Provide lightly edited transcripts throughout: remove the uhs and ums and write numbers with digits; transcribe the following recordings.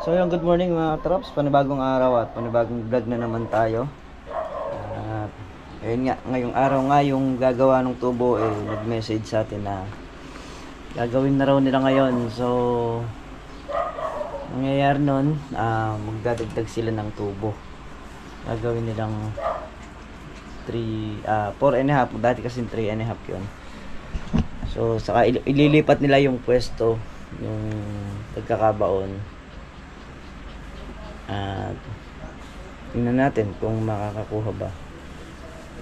So yung good morning mga traps, panibagong araw at panibagong vlog na naman tayo. At ayun nga, ngayong araw nga yung gagawa ng tubo nag-message sa atin na gagawin na raw nila ngayon. So nangyayari nun, magdadagdag sila ng tubo. Gagawin nilang 4.5, dati kasi 3.5 yun. So saka ililipat nila yung pwesto, yung pagkakabaon. At tingnan natin kung makakakuha ba,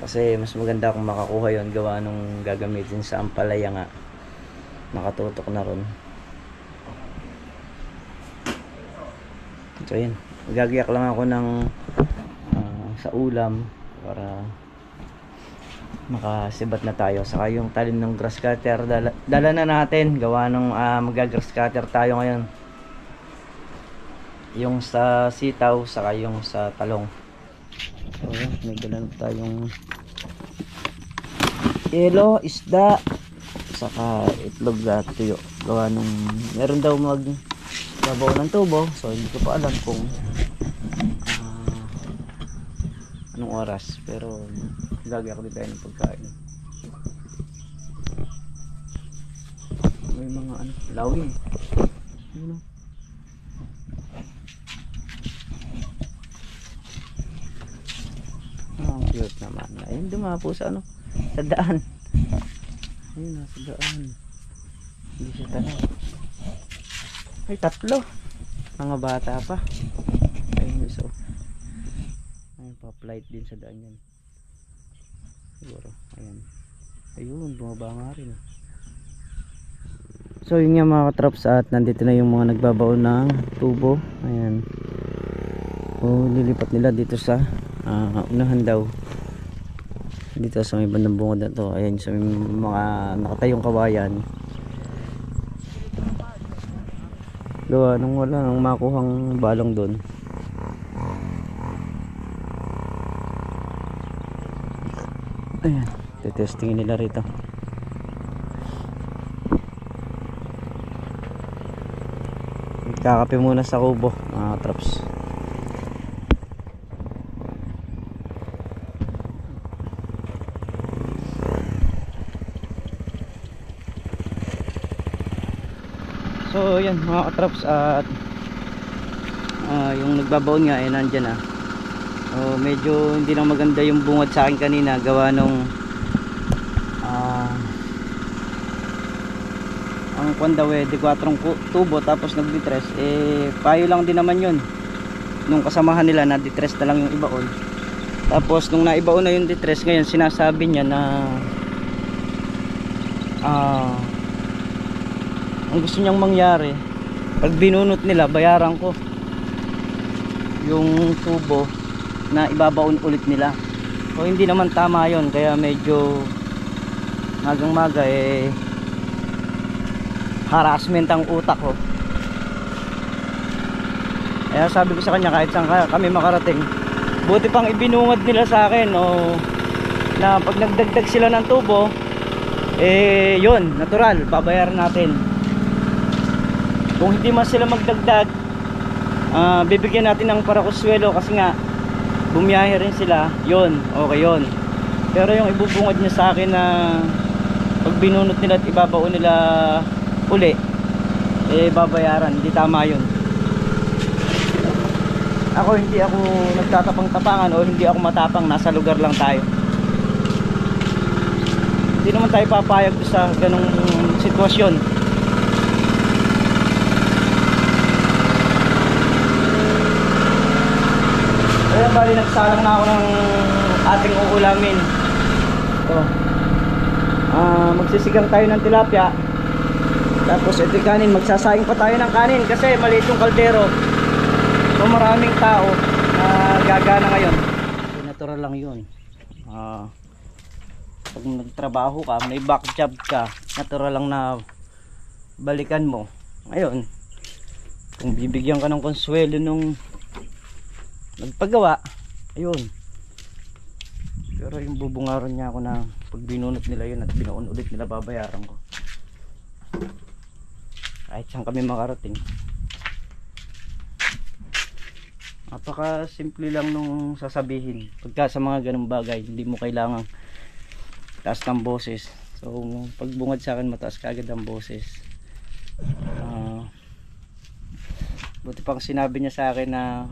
kasi mas maganda kung makakuha yon, gawa nung gagamitin sa ampalaya nga, nakatutok na ron. So yun, gagayak lang ako ng sa ulam para makasibat na tayo. Saka yung talim ng grass cutter dala na natin, gawa nung magagrass cutter tayo ngayon, yung sa sitaw saka yung sa talong. So may dala na tayong yelo, isda, saka itlog at tuyo, gawa nung meron daw magbabaw ng tubo. So hindi ko pa alam kung anong oras, pero gagawin ko din tayo ng pagkain. May mga lawin, ang cute naman. Ayun, dumapo sa sa daan. Ayun, nasa daan. Hindi siya tanaw. Ay, tatlo. Mga bata pa. Ayun, so ayun, pa-flight din sa daan yan siguro. Ayun, ayun, bumaba nga rin. So yun nga mga katraps, at nandito na yung mga nagbabaon ng tubo. Ayan, lilipat nila dito sa unahan daw, dito sa may bandang bungod na to. Ayan, sa may mga nakatayong kawayan, gawa nung wala nang makuhang balong doon. Ayan, testingin nila rito. Kakape muna sa kubo mga traps. So yan mga katraps, at yung nagbabaon nga nandyan na. So medyo hindi lang maganda yung bungad sa akin kanina, gawa nung ang kwandawe de 4 tubo tapos nagditres. Payo lang din naman yun nung kasamahan nila, na ditres na lang yung ibaon. Tapos nung naibaon na yung ditres, ngayon sinasabi niya na ang gusto niyang mangyari, pag binunot nila, bayaran ko yung tubo na ibabaon ulit nila. So hindi naman tama yon, kaya medyo magang maga harassment ang utak ko. Kaya sabi ko sa kanya, kahit saan kami makarating, buti pang ibinungad nila sa akin na pag nagdagdag sila ng tubo, yun, natural, babayaran natin. Kung hindi man sila magdagdag, bibigyan natin ng parakuswelo, kasi nga bumiyahe rin sila, yun, okay yun. Pero yung ibubungad niya sa akin na pag binunot nila at ibabaon nila uli, babayaran, hindi tama yun. Hindi ako nagtatapang-tapangan, o hindi ako matapang, nasa lugar lang tayo. Hindi naman tayo papayag sa ganong sitwasyon. Ayan, bali nagsalang na ako ng ating uulamin. Ito, magsisigang tayo ng tilapia. Tapos ito yung kanin, magsasaing pa tayo ng kanin kasi maliit yung kaldero. So maraming tao na gagana ngayon. Natural lang yun. Pag nagtrabaho ka, may back job ka, natural lang na balikan mo. Ngayon, kung bibigyan ka ng konsuelo nung nagpagawa, ayun. Pero yung bubungaron niya ako na pag binunot nila yun at binaon ulit nila, babayaran ko. Kahit saan kami makarating. Napaka simple lang nung sasabihin. Pagka sa mga ganung bagay, hindi mo kailangang taas ng boses. So pag bungad sa akin, mataas kaagad ang boses. Buti pang sinabi niya sa akin na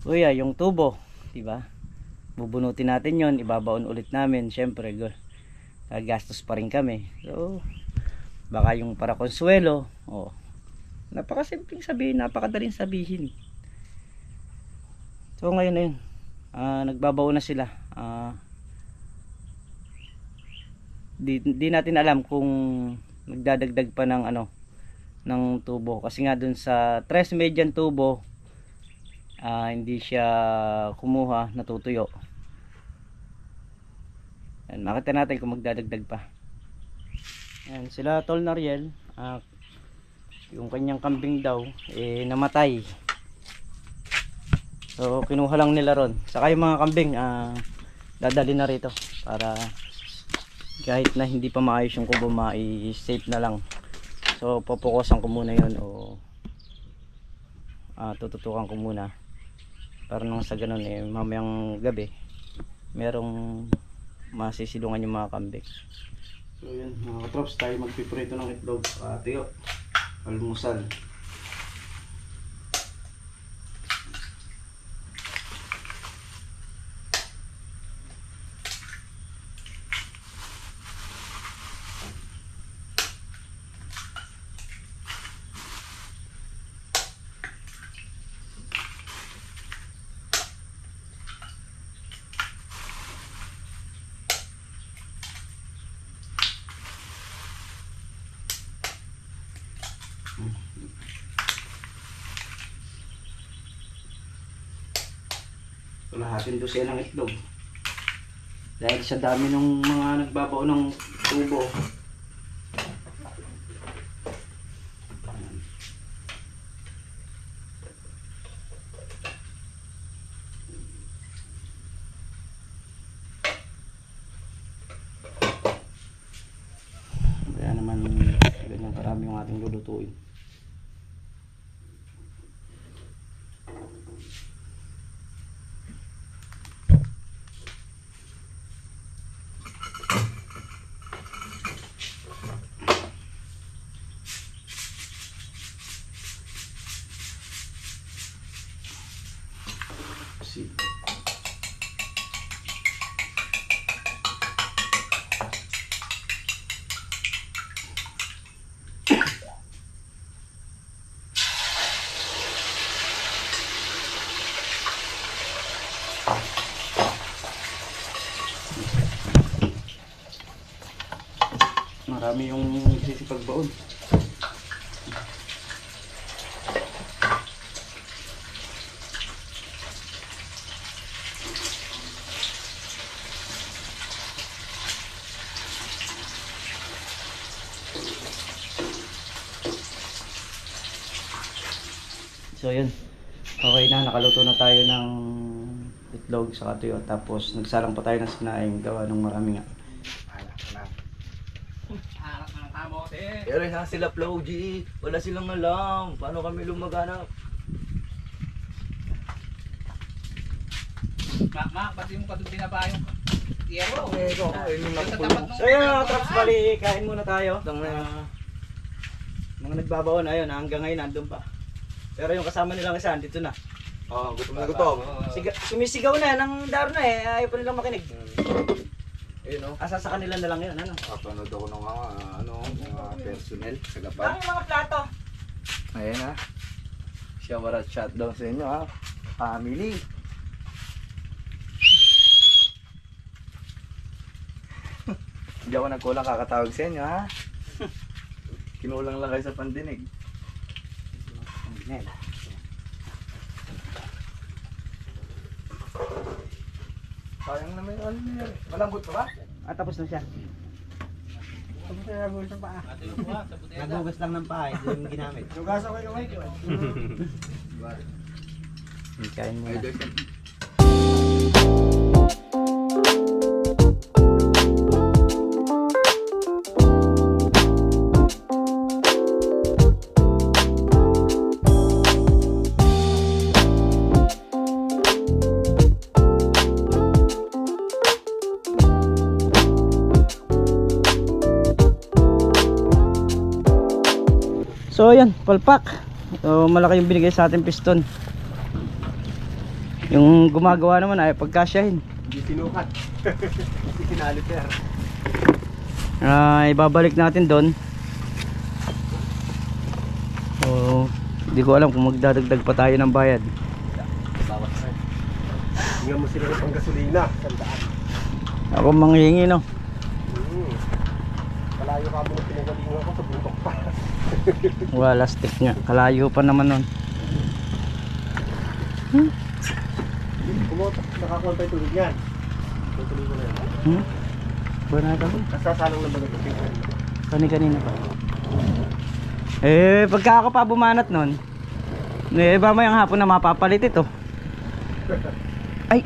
kuya, yung tubo, diba, bubunutin natin yon, ibabaon ulit namin. Syempre gastos pa rin kami. So baka yung para konsuelo, napakasimpleng sabihin, napakadaling sabihin. So ngayon na yun, nagbabaon na sila. Di natin alam kung nagdadagdag pa ng ng tubo, kasi nga dun sa 3 median tubo, hindi siya kumuha, natutuyo. Yan, makita natin kung magdadagdag pa. Yan, sila Tol Nariel, yung kanyang kambing daw namatay. So kinuha lang nila ron. Saka yung mga kambing dadali na rito para kahit na hindi pa maayos yung kubo, safe na lang. So pupukusan ko muna yun, tututukan ko muna para nang sa ganun mamayang gabi merong masisilungan yung mga kambing. So yun mga katrops, tayo magpiprito ng itlog, tiyo, almusal. Kalahating dosena ng itlog dahil sa dami ng mga nagbabao ng tubo. Kaya naman ganyan karami yung ating lulutuin. Marami yung nagsisipagbaon. So yun, okay na, nakaluto na tayo ng itlog sa tuyo, tapos nagsalang pa tayo ng sinaing gawa ng marami nga. Pero na sila Flow G, wala silang alam paano kami lumaganap. Mak, pati mo pa doon pinabayong tiyero. So yun mga traps, bali, kain muna tayo. Mga nagbabaon, ayun, hanggang ngayon nandun pa. Pero yung kasama nilang isa, dito na. Gutom na gutom. Sumisigaw na, ng daro na ayaw pa nilang makinig. Ayun o. Asa sa kanila na lang yun, Papanood ako ng mga personnel sa Bakit Gapan. yung mga plato? Ayan ha. Shower at shot daw sa inyo ha. Family. Hindi ako nagkulang kakatawag sa inyo ha. Kinulang lang kayo sa pandinig. Sayang naman yung ano niya. Malambot pa ba? Tapos na siya. Tapos na nagugas ng paa. Nagugas lang ng paa, hindi yung ginamit. Nugas ako yung mic. Kain muna. So ayan, palpak. So, malaki yung binigay sa ating piston. Yung gumagawa naman ay pagkasyahin. Hindi sinukat. Hindi kinaliter. Ibabalik natin doon. So, hindi ko alam kung magdadagdag pa tayo ng bayad. Bawat sa. Tingnan mo sila ng gasolina. Sandaan. Ako manghihingi, no? Kalayo ka mo na pinagalingan ko sa bundok pa. Wala stick nga. Kalayo pa naman nun. Kumotak, nakakuha tayo tulog yan. Tuloy mo na yan. Banata ko. Nasasalang na ba ito? Kani-kanina pa. Pagka ako pa bumanat nun, ba mo yung hapon na mapapalit ito? Ay!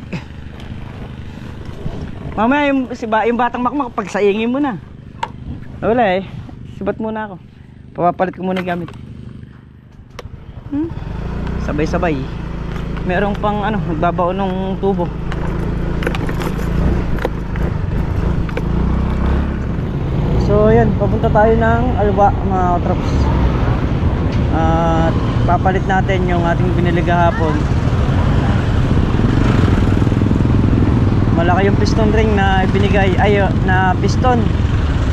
Mamaya yung batang makmak, pagsaingin mo na. Wala sibat muna ako. Papapalit ko muna yung gamit. Sabay-sabay. Merong pang nagbabaon ng tubo. So yan, papunta tayo ng Alba mga katrops. At papalit natin yung ating binili kahapon. Malaki yung piston ring na ibinigay, na piston.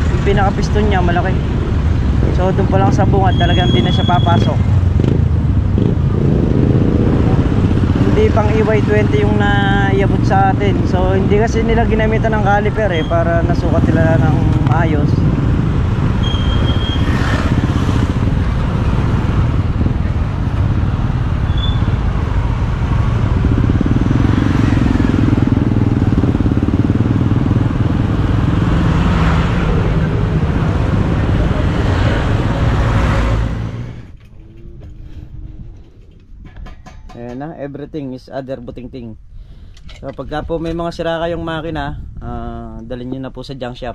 Yung pinaka piston niya malaki. So doon pa lang sa bungad talagang hindi na siya papasok. Hindi pang EY20 yung naiabot sa atin. So hindi kasi nila ginamitan ng caliper para nasukat nila ng maayos. Everything is other buting-ting. So pagka po may mga sira kayong makina, dalhin nyo na po sa junk shop.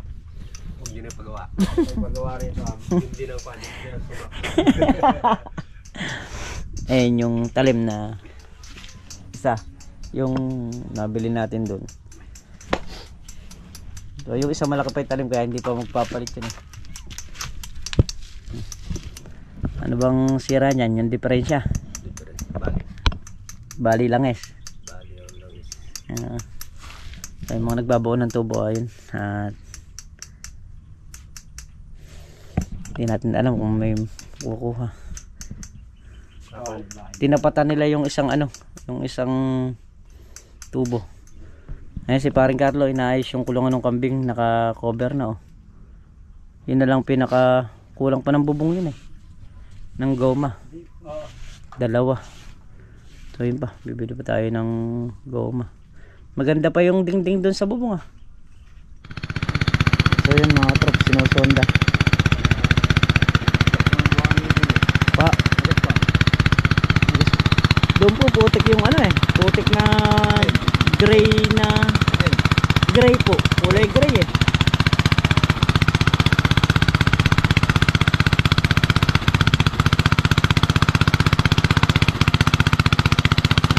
Huwag nyo na pagawa. Pagawa rin ito. Hindi na pa. Ayan yung talim na isa, yung nabili natin doon. So yung isa malaki pa yung talim kaya hindi pa magpapalit yun. Ano bang sira niyan? Yung diferensya? Bali langis. Ay mga nagbabaon ng tubo ayun. At hindi natin alam kung may kukuha. Tinapatan nila yung isang yung isang tubo. Ayun si paring Carlo inaayos yung kulungan ng kambing, naka-cover na Yun na lang pinaka kulang pa ng bubong yun ng goma. Dalawa. So yun pa, bibili pa tayo ng goma. Maganda pa yung dingding doon sa bubong So yun mga trop, sinusonda. Pa. Doon po putik yung putik na gray gray po, kulay gray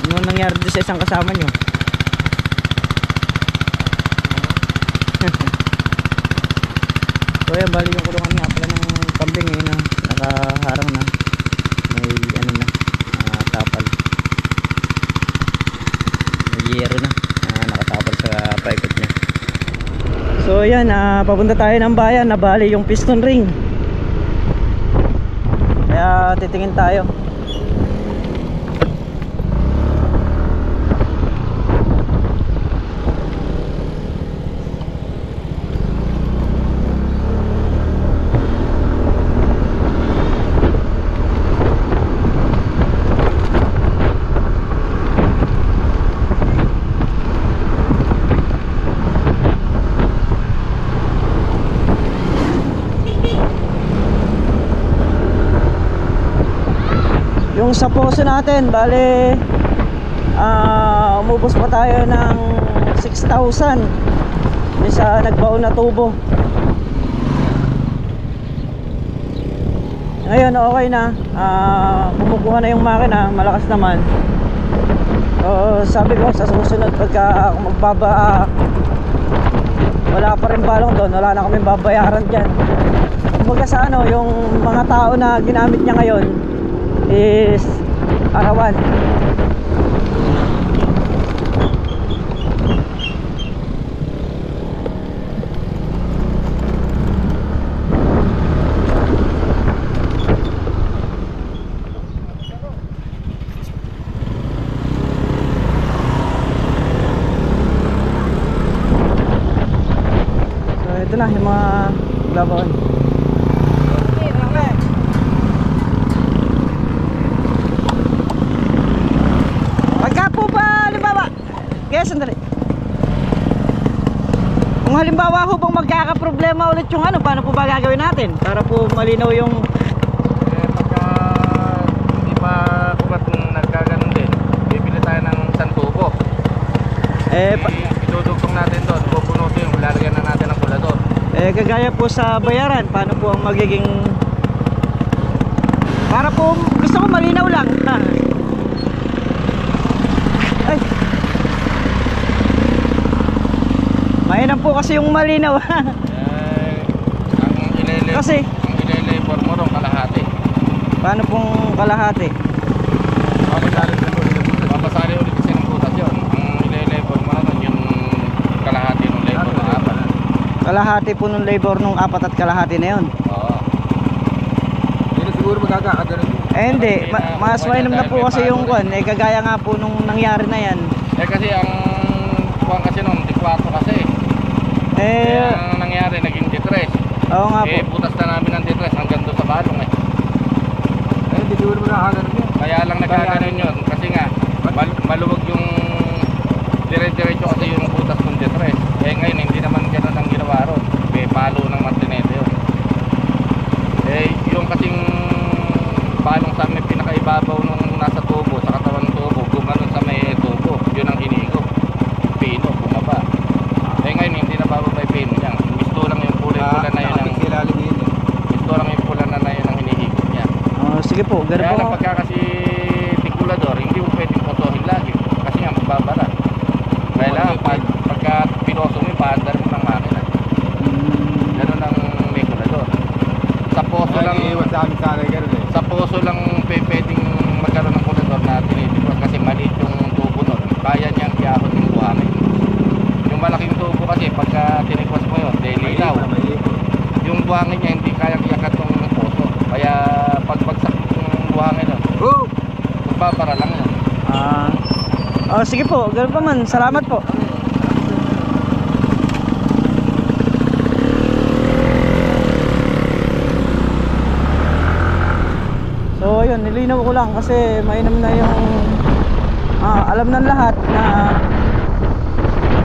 Ano nangyari doon sa isang kasama nyo? So yan, bali yung kulungan nga pala ng kambing nakaharang na. May tapal. May yero na. Nakatapal sa paikot niya. So yan, papunta tayo ng bayan. Nabali yung piston ring. Kaya titingin tayo. Yung sa poso natin, bale umubos pa tayo ng 6,000 sa nagbaon na tubo. Ngayon okay na, kumukuha na yung makina, malakas naman. So sabi ko sa susunod pagka wala pa rin balong doon, wala na kami babayaran dyan. kumbaga sa ano, yung mga tao na ginamit niya ngayon is arawan. So ito na yung mga labawan. Pagka po ba halimbawa, kaya sandali, kung halimbawa ho bang magkakaproblema ulit yung ano, paano po ba gagawin natin para po malinaw yung Pagka hindi pa kumat nung nagkaganon din, bibili tayo ng santubo. Idudugtong natin doon, pupunutin yung lalagyan na natin ng kulador. kagaya po sa bayaran, paano po ang magiging, para po gusto ko malinaw lang. Ay, mainam po kasi yung malinaw. Ang ilelay Kasi for mo ron kalahati. paano pong kalahati? Papasali ulit kasi ng butas yun. Ang ilelay for mo ron yung kalahati ng labor ng apat. Kalahati po nung labor nung 4 at kalahati na yun. Oo. Hindi siguro magkakaganon. Hindi, mas mainam na po kasi yung kwan. Kagaya nga po nung nangyari na yan. Kasi ang kuwan kasi nung D4 kasi. Ang nangyari naging D3. Oo nga po. Butas na namin ng D3 hanggang doon sa balong hindi siguro magkakaganon yun. Kaya lang nagkaganon yun. Kasi nga, maluwag yung dire-diretso kasi yung butas ng D3. Ngayon hindi naman gano'n ang ginawa ron. May palo ng martinete yun. Yung kasing balong sa amin pinakaibabaw nung nasa tubo, sa katawan ng tubo, gumanon sa may tubo, yun ang hinigo. Pino, bumaba. Ngayon hindi na bababa yung pino niya. Gusto lang yung pula na yun. Gusto lang yung pula na yun ang hinihigop niya. Sige po, Kaya ganun lang po. pagka kasi tikulador, hindi mo pwedeng potohin lagi. Kasi nga magbabara. Kailangan pagka pinoso mo, paandar mo ng makina. Ganun ang may kulador. Sa poso lang sa poso lang pwedeng magkaroon ng kulador natin kasi maliit yung tubo nun. Kaya niyang iabot yung buhangin. Yung malaking tubo kasi pagka tinikwas mo yun, lilaw. Yung buhangin niya hindi kayang iakat ng poso. Kaya pagbagsak yung buhangin nun, magbabara lang yun. Sige po, ganun pa man. Salamat po. So ayun, nilinaw ko lang kasi mainam na yung alam ng lahat na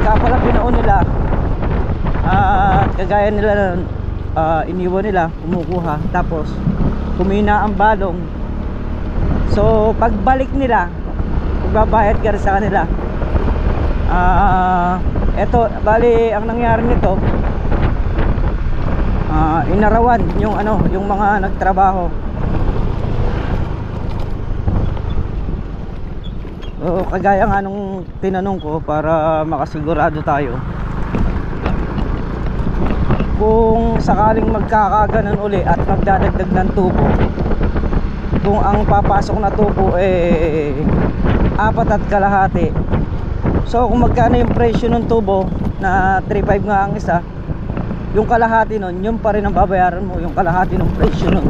kapala pinoon nila at kagaya nila iniwan nila, kumukuha tapos kumina ang balong. So pagbalik nila, magbabayad ka rin sa kanila. Eto, bali ang nangyari nito, inarawan yung yung mga nagtrabaho. So, kagaya nga nung tinanong ko para makasigurado tayo kung sakaling magkakaganon uli at magdadagdag ng tubo, kung ang papasok na tubo 4 at kalahati, so kung magkano yung presyo ng tubo na 3.5 nga ang isa, yung kalahati nun, yun pa rin ang babayaran mo, yung kalahati ng presyo nun.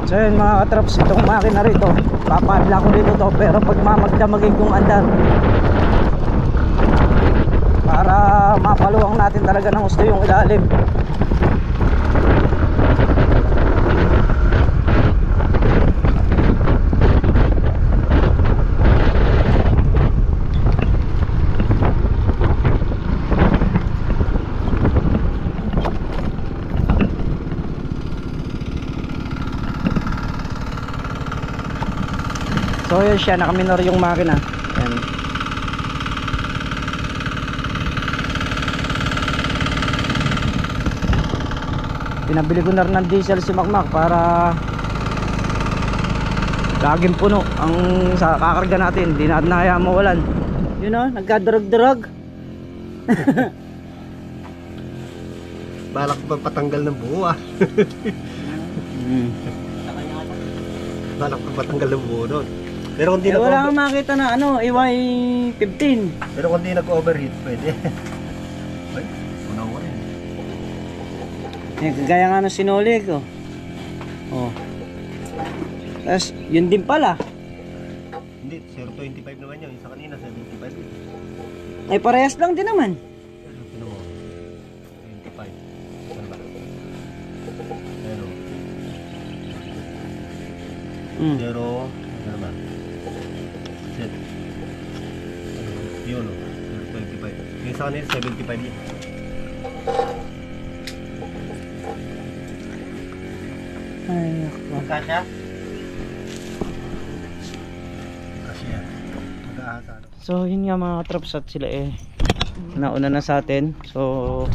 So yun mga katraps, itong makina rito, papadla ko dito to, pero pag mamagdamagin kong andar para mapaluwang natin talaga ng gusto yung ilalim. So yun siya, nakaminor yung makina. Yan. Pinabili ko na rin ng diesel si Makmak para laging puno ang sa kakarga natin, hindi natin hayaan mawalan. Yun o, nagkadrag-drag. Balak pa patanggal ng buo ah. Balak pa patanggal ng buo nun. Pero kung di wala kang makita na ano, EY15. Pero kung di nag-overheat, pwede. Ay, una ko rin. Gaya nga ng sinuli ko. Oh. Tapos, yun din pala. Hindi, 0.25 naman yun. Isa kanina, 75. Ay, parehas lang din naman. Ano mo? 25. Ano ba? Ano? Zero. Ano ba? Set. Yun o. 0.25. Yung sa kanina, 75 yun. Ay, ako. Kasya? Kasya. Mag-aasa. So, yun nga mga traps at sila nauna na sa atin. So,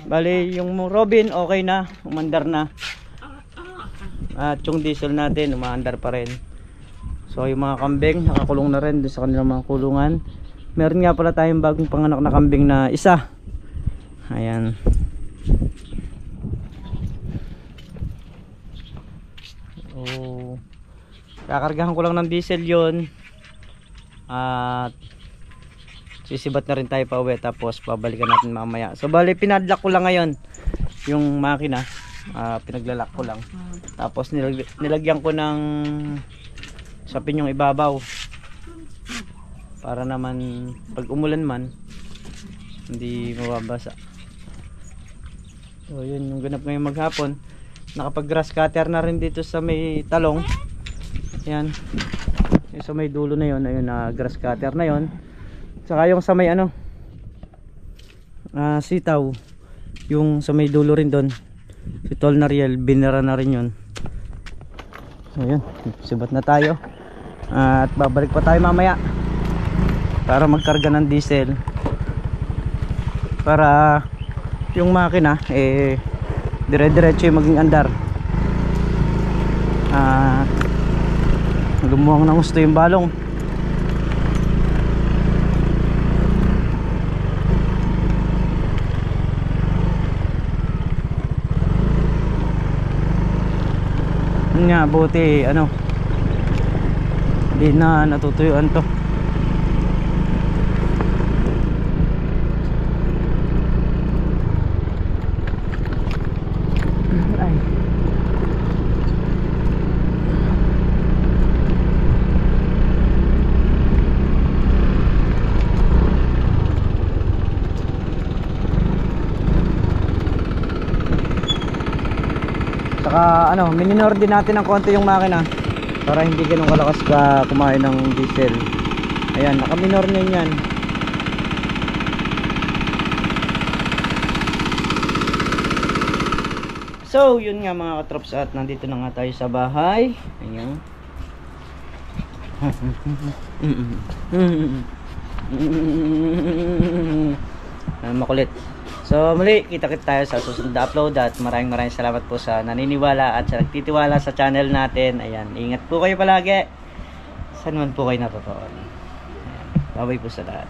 bali yung Robin okay na, umandar na. At yung diesel natin umaandar pa rin. So, yung mga kambing nakakulong na rin doon sa kanilang mga kulungan. Meron nga pala tayong bagong panganak na kambing na isa. Ayan. So, kakargahan ko lang ng diesel yon. At sisibat na rin tayo pa uwi, tapos babalikan natin mamaya. So bali pinadlock ko lang ngayon yung makina, pinaglalak ko lang, tapos nilagyan ko ng sapin yung ibabaw para naman pag umulan man hindi mababasa. So yun yung ganap ngayong maghapon. Nakapag grass cutter na rin dito sa may talong. Yan, yung sa may dulo na yun, ayun na grass cutter na yun. Saka yung sa may ano, sitaw, yung sa may dulo rin doon, si Tol Nariel, binara na rin yun. So yun, sibat na tayo. At babalik pa tayo mamaya para magkarga ng diesel, para yung makina dire-diretso yung maging andar. Lumuhang ng gusto yung balong. Yun nga, buti ano, di na natutuyuan to. Ay. Saka ano, mininor din natin ng konti yung makina para hindi ganun kalakas ka kumain ng diesel. Ayan, nakaminor na yan. So yun nga mga katrops, at nandito na nga tayo sa bahay. Ayan. Makulit. So muli, kita-kit tayo sa susunod na upload, at maraming salamat po sa naniniwala at sa nagtitiwala sa channel natin. Ayan, ingat po kayo palagi saan man po kayo napapaon. Bye-bye po sa lahat.